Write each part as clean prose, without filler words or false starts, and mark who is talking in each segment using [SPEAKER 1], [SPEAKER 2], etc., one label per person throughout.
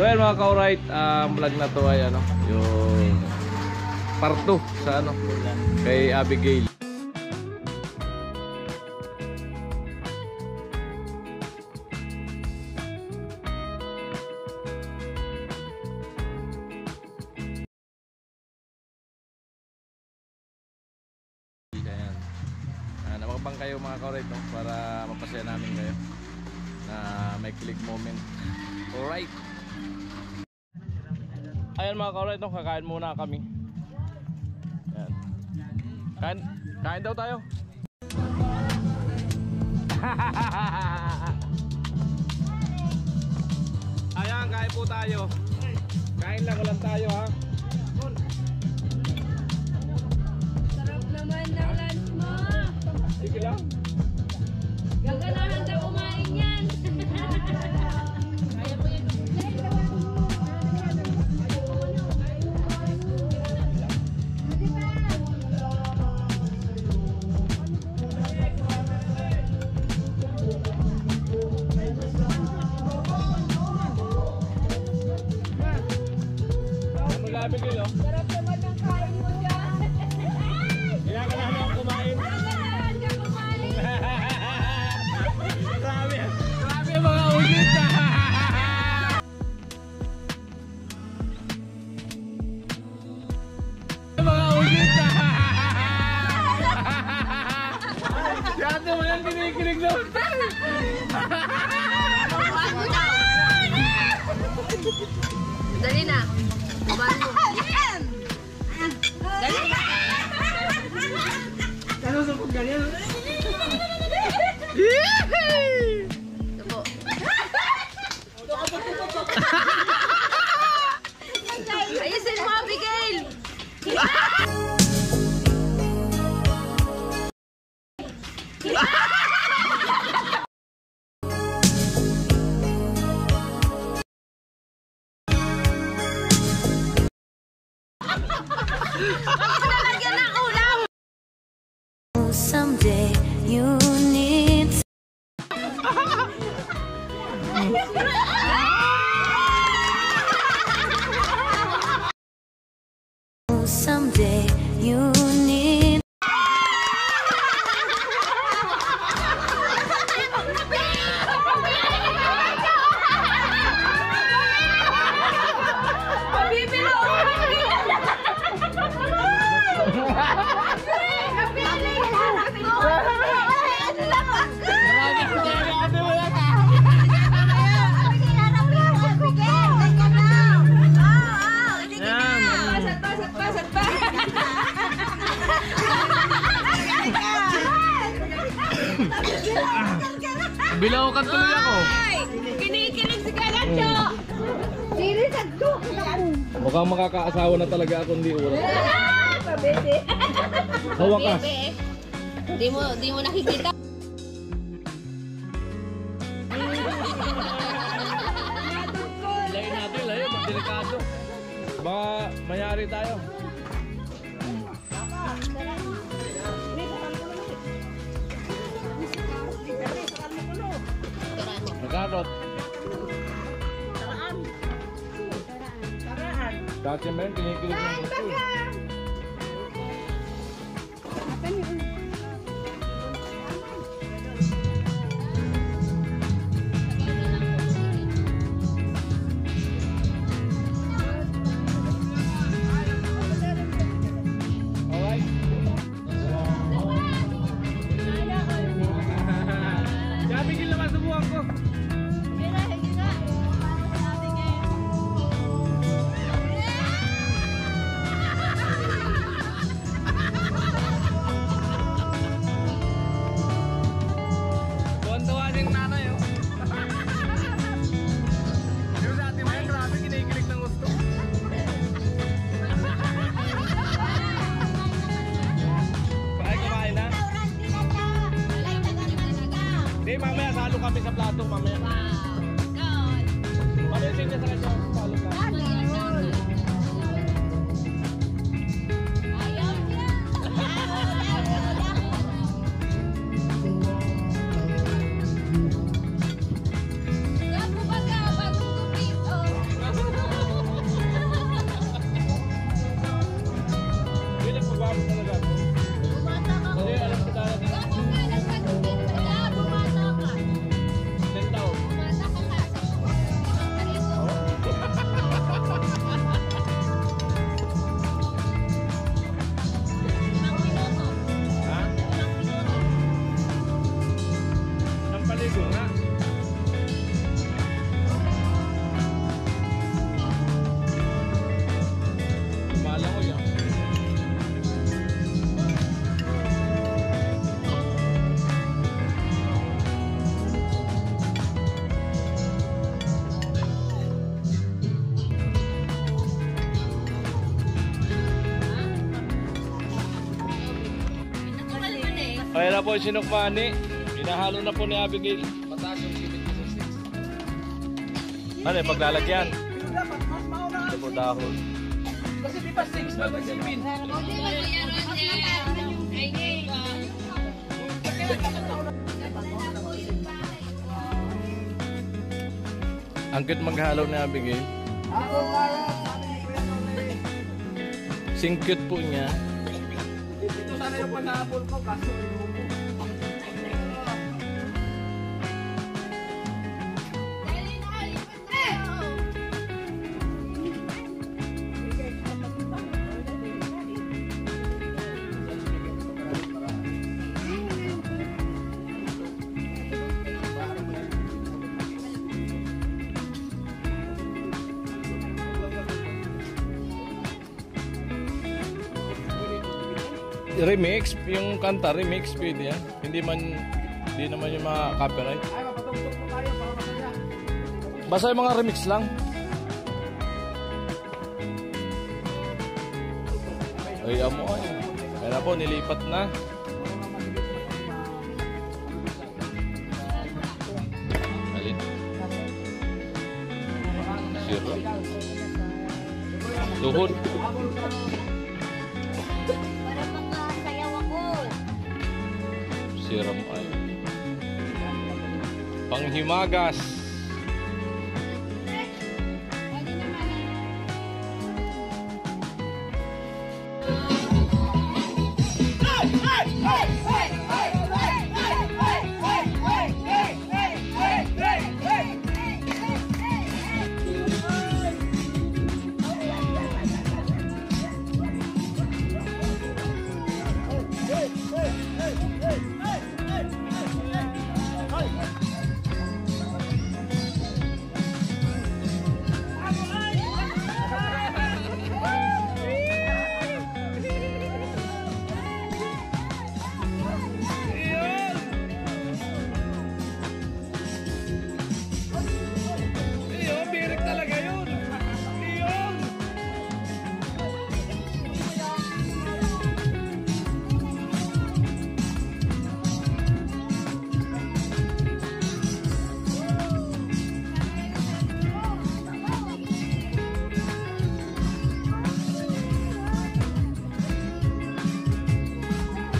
[SPEAKER 1] So yan mga ka-alright, vlog na to ay ano, yung part 2 sa ano, kay Abigail. Nakabang kayo mga ka-alright, no? Para mapasaya namin kayo na may click moment. Alright. Ayan mga ka-alright, no? Kakain muna kami. Ayan. Kain daw tayo. Ayan, kain po tayo. Kain lang ulan tayo, ha.
[SPEAKER 2] Sarap naman ng lunch mo.
[SPEAKER 1] Sige lang.
[SPEAKER 2] Gaganahan ka kumain yan. Kaya mo yan.
[SPEAKER 1] Bigil, oh.
[SPEAKER 2] Sarap naman ng kain mo dyan.
[SPEAKER 1] Ginaganahan ako kumain.
[SPEAKER 2] Gaganahan ka kumain.
[SPEAKER 1] Grabe. Grabe mga ulit. Mga ulit. Siyate mo yan, kinikilig doon.
[SPEAKER 2] Dali na. Kumain mo. Dali na.
[SPEAKER 3] Ano sa pag ganyan?
[SPEAKER 2] Ito po. Ayusin mo, Abigail. Nalagyan ng ulam.
[SPEAKER 4] Someday you need someday you need
[SPEAKER 1] Bilaw ka tuloy ako.
[SPEAKER 2] Kinikilig si Kalacho. Sirisan to.
[SPEAKER 1] Mukhang makakaasawa na talaga ako, hindi ulo.
[SPEAKER 2] Pabebe.
[SPEAKER 1] Sa wakas.
[SPEAKER 2] Di mo nakikita.
[SPEAKER 1] Layo natin, layo. Delikado. Baka mayari tayo. Nagkarot. Dati mo yun, kinikilig ng gusto. Alright. Bigil naman subukan ko. Tuwan-tuwa yung nanay, oh. Yung dati mo yun, grabe, kinikilig ng gusto. Bakit kumain na? Hindi, mamaya salo kami sa plato, mamaya. Palisin niya sa kanya, salo ka. Kaya na po sinukmani. Pinahalo na po ni Abigail.
[SPEAKER 3] Mataas yung sibit ko sa 6.
[SPEAKER 1] Ano yung paglalagyan?
[SPEAKER 3] Dapat mas mauna.
[SPEAKER 1] Ito po dahon.
[SPEAKER 3] Kasi di ba 6 na mag sibit?
[SPEAKER 1] Ang cute maghalo ni Abigail.
[SPEAKER 3] Ako para sabi ni Kuya Tony.
[SPEAKER 1] Sing cute po niya.
[SPEAKER 3] Ito sana yung panabol ko kaso yung
[SPEAKER 1] Remix, yung kanta, remix pwede yan. Hindi naman yung mga copyright.
[SPEAKER 3] ay mapatungtong po tayo para masaya.
[SPEAKER 1] Basta yung mga remix lang. Ay, amo ay. Kaya na po, nilipat na. Alin? Sira. Tuhod.
[SPEAKER 4] Para makasayaw ako.
[SPEAKER 1] Siram ay. Panghimagas.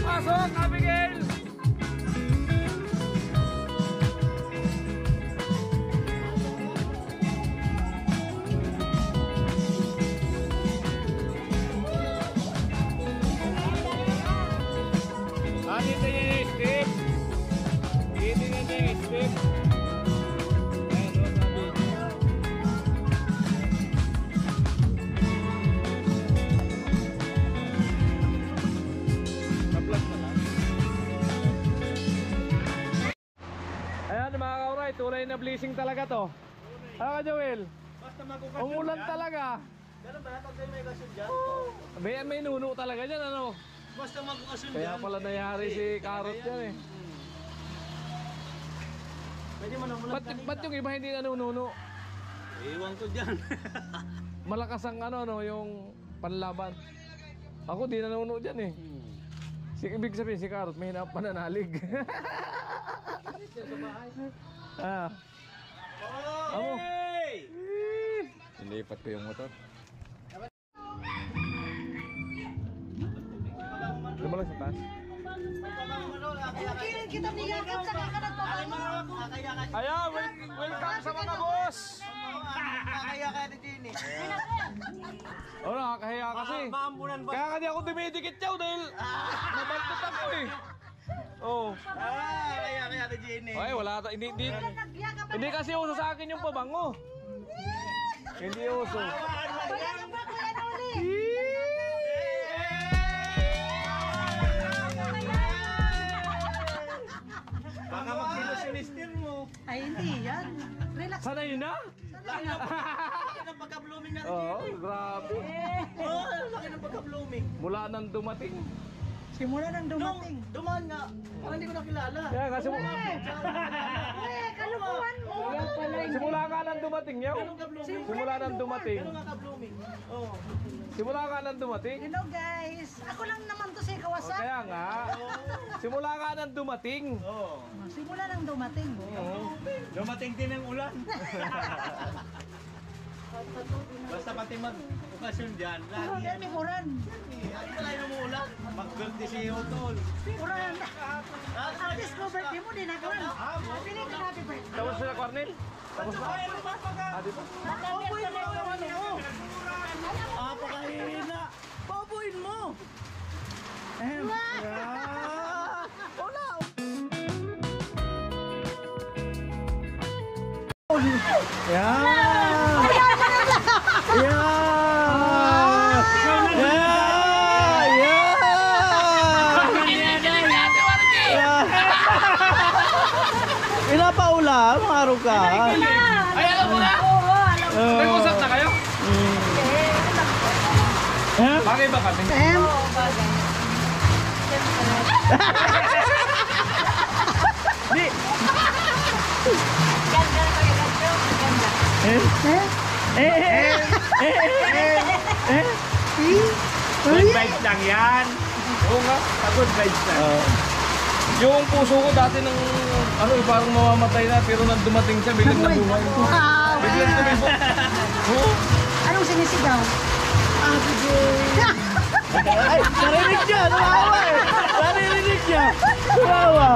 [SPEAKER 3] Pasok, Abigail! Dito yung step. Dito yung step. Ayan, o, sabi. Na-vlog na lang. Ayan mga kauray, tunay na blessing talaga to. Ano ka Joel?
[SPEAKER 5] Basta mag-ukasyon
[SPEAKER 3] Umulan
[SPEAKER 5] dyan.
[SPEAKER 3] talaga.
[SPEAKER 5] Ganun ba? Pag kayo may okasyon dyan?
[SPEAKER 3] May nuno talaga dyan ano.
[SPEAKER 5] Basta mag-ukasyon
[SPEAKER 3] Kaya
[SPEAKER 5] dyan.
[SPEAKER 3] pala nangyari si Karot dyan eh.
[SPEAKER 5] Pwede mo namulan
[SPEAKER 3] Ba't yung iba hindi nanununo?
[SPEAKER 5] Iwan ko dyan.
[SPEAKER 3] Malakas ang ano no, yung panlaban. Ako di nanuno dyan eh. Ibig sabihin si Karot may hinap pananalig. Ah. Amo.
[SPEAKER 5] Hey!
[SPEAKER 1] Nilipat ko yung motor.
[SPEAKER 3] Lumalang sa taas.
[SPEAKER 4] Kita nilagat sa kakanat pa mo.
[SPEAKER 3] Ayan, welcome sa mga boss.
[SPEAKER 5] Kaya kaya ni Jenny.
[SPEAKER 3] Oh, nakakahiya kasi.
[SPEAKER 5] Maambunan ba?
[SPEAKER 3] Kaya hindi ako dumidikit yaw dahil nabaltot ako eh. Oh.
[SPEAKER 5] Kaya kaya ni Jenny.
[SPEAKER 3] Ay, wala ta. Hindi kasi uso sa akin yung pabango. Hindi uso.
[SPEAKER 5] Baka magsilos yung mister mo.
[SPEAKER 2] Ay, hindi yan. Relax.
[SPEAKER 3] Sanay na?
[SPEAKER 5] Laki ng pagka-blooming natin.
[SPEAKER 3] Oo, grabe.
[SPEAKER 5] Oh, laki ng pagka-blooming.
[SPEAKER 3] Mula nang dumating.
[SPEAKER 2] Simula nang dumating.
[SPEAKER 5] Dumaan nga. Parang hindi ko nakilala.
[SPEAKER 3] Kaya kasi mo.
[SPEAKER 2] Kala Kalokohan mo. Kaya pala yun.
[SPEAKER 3] Simula ka nang dumating yaw. Simula nang dumating.
[SPEAKER 5] Ganun ka blooming. Oo.
[SPEAKER 3] Simula ka nang dumating.
[SPEAKER 2] Hello guys. Ako lang naman to si
[SPEAKER 3] O,
[SPEAKER 2] Kawasaki.
[SPEAKER 3] kaya nga. Simula ka nang dumating.
[SPEAKER 5] Oo.
[SPEAKER 2] Simula nang dumating.
[SPEAKER 5] Dumating din ang ulan. Basta pati mag-okasyon dyan, lagi.
[SPEAKER 2] Dahil may uran.
[SPEAKER 5] Ano pala yung ulan? Mag-birthday si Otol.
[SPEAKER 2] Uran. At least ko birthday mo din ako. Piling ka happy birthday.
[SPEAKER 3] Tapos sila, Cornel? Tapos na? Ah, dito?
[SPEAKER 5] Pakahina. Babuin mo. Wala.
[SPEAKER 6] Pinapaula, maro ka.
[SPEAKER 3] Ay, alam mo na! Nag-usap na kayo? Bagay ba kami?
[SPEAKER 6] Di.
[SPEAKER 5] Good vibes lang yan.
[SPEAKER 3] Oo nga.
[SPEAKER 5] Good vibes lang.
[SPEAKER 3] Yung puso ko dati nang ano, parang mamamatay na pero nang dumating siya biglang nabuhay.
[SPEAKER 2] Wow.
[SPEAKER 3] Biglang tumibok. Oo.
[SPEAKER 2] Anong sinisigaw?
[SPEAKER 6] Ay, narinig niya, tumawa eh. Narinig niya. Tumawa.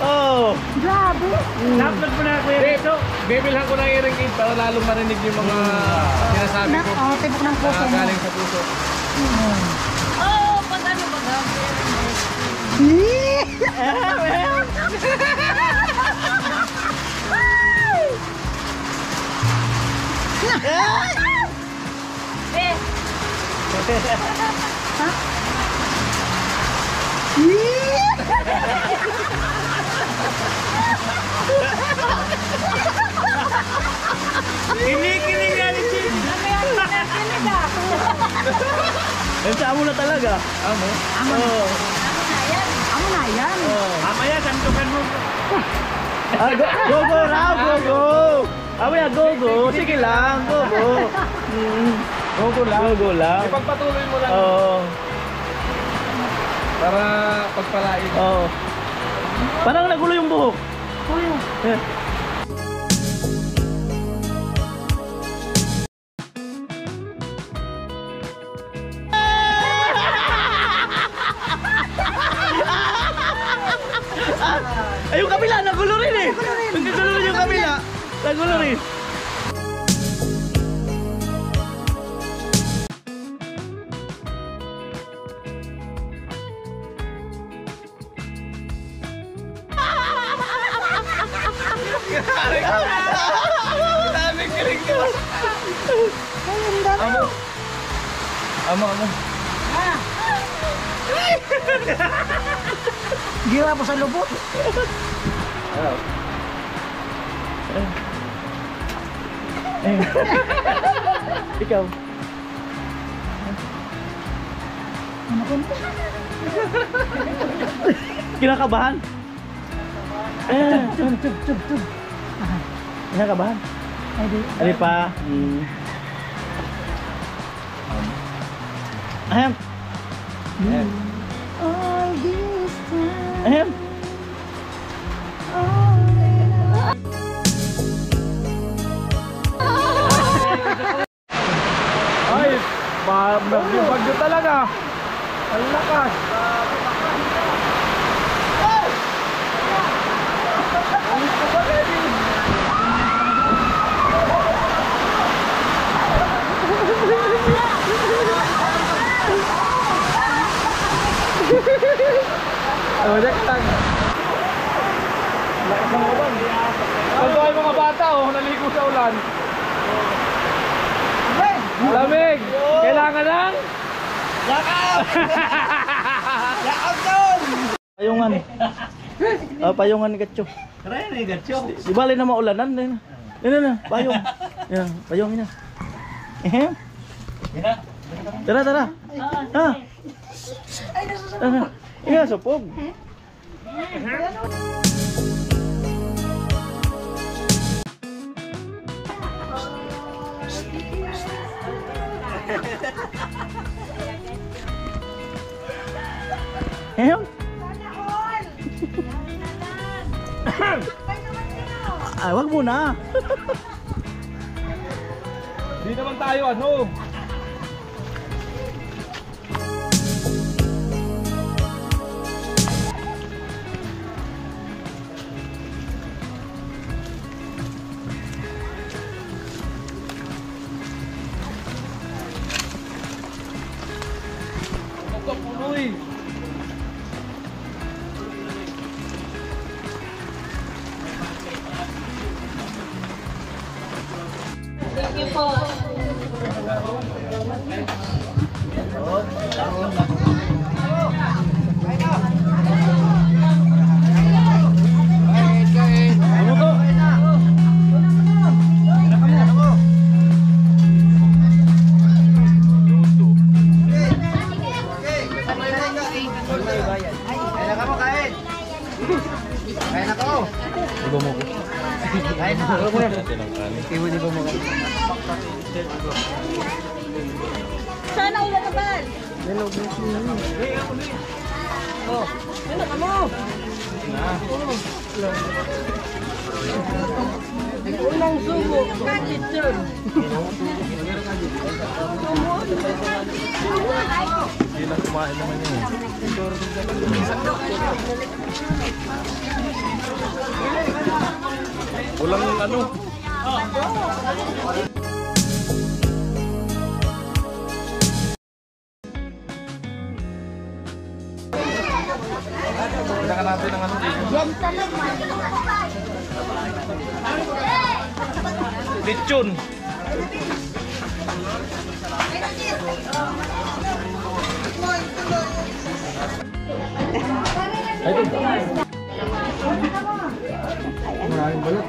[SPEAKER 6] Oh.
[SPEAKER 2] Grabe.
[SPEAKER 5] Upload mo na Kuya Rizzo.
[SPEAKER 3] Bibilhan ko ng hearing aid para lalong marinig yung mga sinasabi ko.
[SPEAKER 2] Tibok ng puso mo.
[SPEAKER 3] Galing sa puso.
[SPEAKER 4] Oh, pag ano ba daw? Eh,
[SPEAKER 5] Kinikilig nga ni Chin.
[SPEAKER 6] Saan mo na talaga?
[SPEAKER 3] Amo?
[SPEAKER 6] Oh.
[SPEAKER 2] Amo na yan.
[SPEAKER 5] Mamaya, santukan mo.
[SPEAKER 6] Ah, go, go, Rob, go, go. Away, go, go. Sige lang, go, go.
[SPEAKER 3] Go lang.
[SPEAKER 6] Go, go lang.
[SPEAKER 3] Ipagpatuloy mo lang
[SPEAKER 6] Oo.
[SPEAKER 3] para pagpalain.
[SPEAKER 6] Oo. Parang nagulo yung buhok. Eh. Ay, yung kabila, nagulo rin eh. Nagulo rin yung kabila. Nagulo rin.
[SPEAKER 3] Daming galing ko. Amo.
[SPEAKER 2] Gira po sa lubot.
[SPEAKER 6] Ikaw. Kinakabahan? Kinakabahan? Ano pa? Ahem. Ahem.
[SPEAKER 3] Ay, bagyo talaga. Ang lakas. Oh, next time. Lakas ng ulan. Ito ay mga bata, oh, naligo sa ulan. Lamig! Kailangan lang?
[SPEAKER 6] Payungan. Payungan ni Gatcho.
[SPEAKER 5] Kaya na yung gatso.
[SPEAKER 6] Di bali na maulanan. Yan, payung. Yan, payung niya. Tara, tara. Ha? Tara. Iya, supog. Ayun.
[SPEAKER 2] Sana all! Kaya naman sino?
[SPEAKER 6] Ay, wag muna.
[SPEAKER 3] Di naman tayo ano. Punoy.
[SPEAKER 4] Thank you po.
[SPEAKER 2] Sana ulan na ba? Unang subo, bakit yun?
[SPEAKER 3] Hindi na kumain naman yun. Walang ano. Kailangan natin ng ano dito. Lechon. Ay, ito. Maraming balat.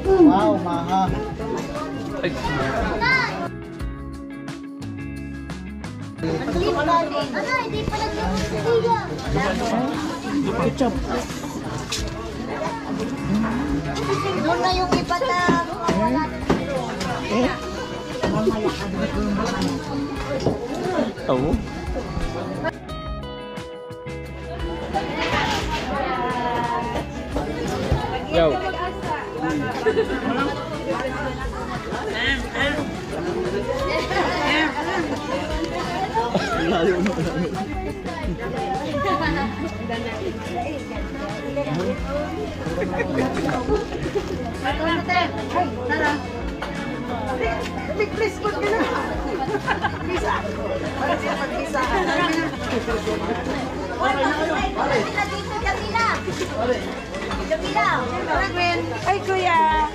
[SPEAKER 6] Wow, maha.
[SPEAKER 3] Ay,
[SPEAKER 2] Hindi pa nagkakasiya.
[SPEAKER 6] Ketchup.
[SPEAKER 2] Doon na yung iba na wala na
[SPEAKER 3] oo. Yo.
[SPEAKER 2] Please, good ka na. Bisa. Para siya mag-bisa. Dito, Jamila. Jamila. Ay, kuya.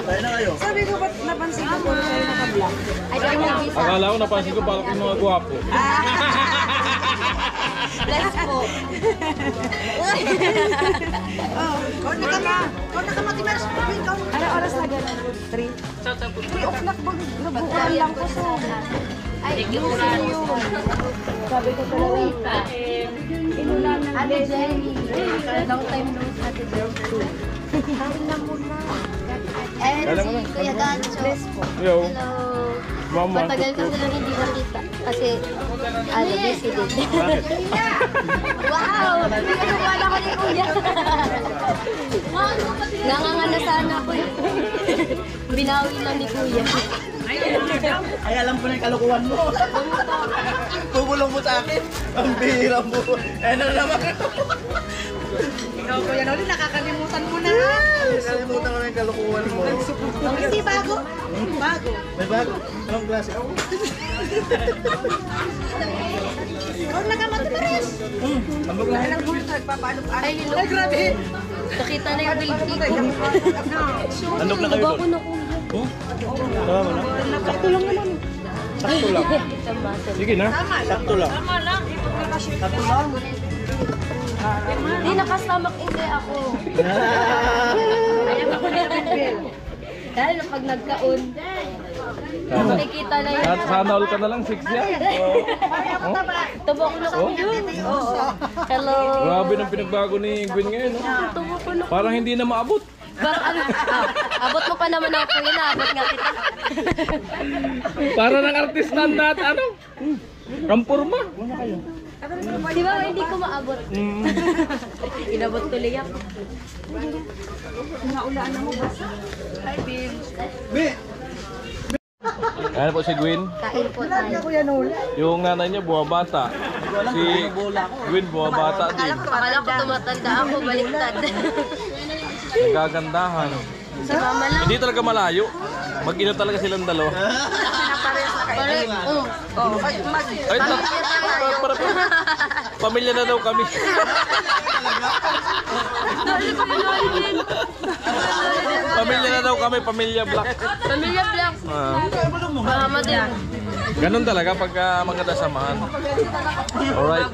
[SPEAKER 6] Tayo na kayo.
[SPEAKER 2] Sabi ko, ba't napansin ko kung sa'yo naka-vlog? Ay, di mag-isa.
[SPEAKER 3] Akala ko napansin ko parang yung mga gwapo.
[SPEAKER 2] Let's go. Kau na kama. Kau na kama, Timers. Ano oras na gano'n? 3? 3 o'clock ba? Nabukuran lang ko sa... Ay, yung sabi ko talaga. Inulan ng Ate Jenny. Long time no sa Ate Jenny. Kain na muna.
[SPEAKER 3] Kala mo na.
[SPEAKER 2] Kuya Gancho.
[SPEAKER 3] Yo.
[SPEAKER 2] Hello.
[SPEAKER 3] Mama.
[SPEAKER 2] Matagal kasi lang hindi nakita. Kasi, busy din. Wow! Hindi ka nawala ko ni Kuya. Nangangana sana ako. Binawi lang ni Kuya.
[SPEAKER 6] Ay, alam ko na yung kalukuhan mo. Bubulong mo sa akin. Ang bihira mo. Ano naman?
[SPEAKER 2] Ikaw, Kuya Noli, nakakalimutan mo na.
[SPEAKER 6] Nakalimutan ko na yung kalukuhan mo.
[SPEAKER 2] Hindi bago. Bago.
[SPEAKER 6] May bago. Anong klase?
[SPEAKER 2] Ikaw na ka, Mati Maris.
[SPEAKER 6] Ambog na.
[SPEAKER 2] Ay, hello. Ay, grabe. Nakita na yung building.
[SPEAKER 6] Andok na kayo
[SPEAKER 2] Bago
[SPEAKER 6] doon.
[SPEAKER 2] na Kuya.
[SPEAKER 6] Oh? Tama na?
[SPEAKER 2] Sakto lang naman.
[SPEAKER 3] Sakto lang. Sige na.
[SPEAKER 6] Sakto lang. Sakto lang.
[SPEAKER 2] Hindi, nakastamak hindi ako. Dahil pag nagkaon, nakikita na yun.
[SPEAKER 3] Sana all ka na lang, 6 yan. Oh.
[SPEAKER 2] Tubok na ko yun. Oo. Hello.
[SPEAKER 3] Grabe ng pinagbago ni Gwen ngayon. No?
[SPEAKER 2] Tubok ko na.
[SPEAKER 3] Parang hindi na maabot.
[SPEAKER 2] Parang ano, abot mo pa naman ako yun, abot nga kita.
[SPEAKER 3] Para ng artista at ano? Kampurma.
[SPEAKER 2] Di ba hindi ko maabot? Inabot tuloy ako.
[SPEAKER 3] Ayan po si Gwen.
[SPEAKER 2] Kain po tayo.
[SPEAKER 3] Yung nanay niya buwabata. Si Gwen buwabata din.
[SPEAKER 2] Akala ko tumatanda ako, baliktad.
[SPEAKER 3] Nagagandahan.
[SPEAKER 2] Si mama lang.
[SPEAKER 3] Hindi talaga malayo. Mag-ina talaga silang dalawa.
[SPEAKER 2] Pare,
[SPEAKER 3] Ay, para pamilya na daw kami. Pamilya na daw kami, pamilya black.
[SPEAKER 2] Pamilya Black. Mama din.
[SPEAKER 3] Ganun talaga pagka maganda samahan. Alright.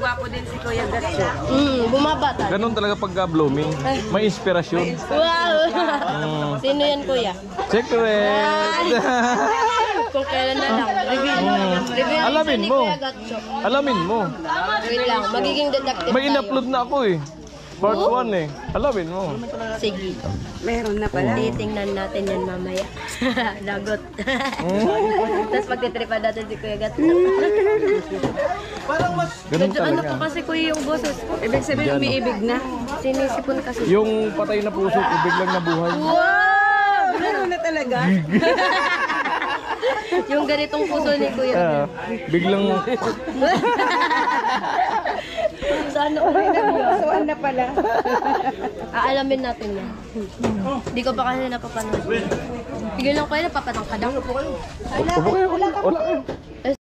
[SPEAKER 2] Bumabata.
[SPEAKER 3] Ganun talaga pagka blooming. May inspirasyon.
[SPEAKER 2] Wow! Sino yan, kuya?
[SPEAKER 3] Secret!
[SPEAKER 2] Kung kailan na lang. Reveal
[SPEAKER 3] Alamin
[SPEAKER 2] ni
[SPEAKER 3] mo.
[SPEAKER 2] Kuya Gatso.
[SPEAKER 3] Alamin mo.
[SPEAKER 2] Wait lang, magiging detective
[SPEAKER 3] May
[SPEAKER 2] tayo.
[SPEAKER 3] in-upload na ako eh. Part 1 eh. Alamin mo.
[SPEAKER 2] Sige. Meron na pala. Titingnan natin yan mamaya. Lagot. Tapos pagtitripan natin si Kuya Gatso.
[SPEAKER 3] Ganun
[SPEAKER 2] Ano
[SPEAKER 3] talaga.
[SPEAKER 2] po kasi kuya yung boses ko? Ibig sabihin umiibig na. Sinisipon kasi.
[SPEAKER 3] Yung patay na puso ko biglang nabuhay.
[SPEAKER 2] Wow! Meron na talaga? Yung ganitong puso ni Kuya.
[SPEAKER 3] Biglang
[SPEAKER 2] Saan ako rin Saan na pala? Aalamin natin yan. Hindi ko pa kasi napapanood. Sige lang kuya, napapatang ka daw.
[SPEAKER 3] Upo kayo. Wala kayo.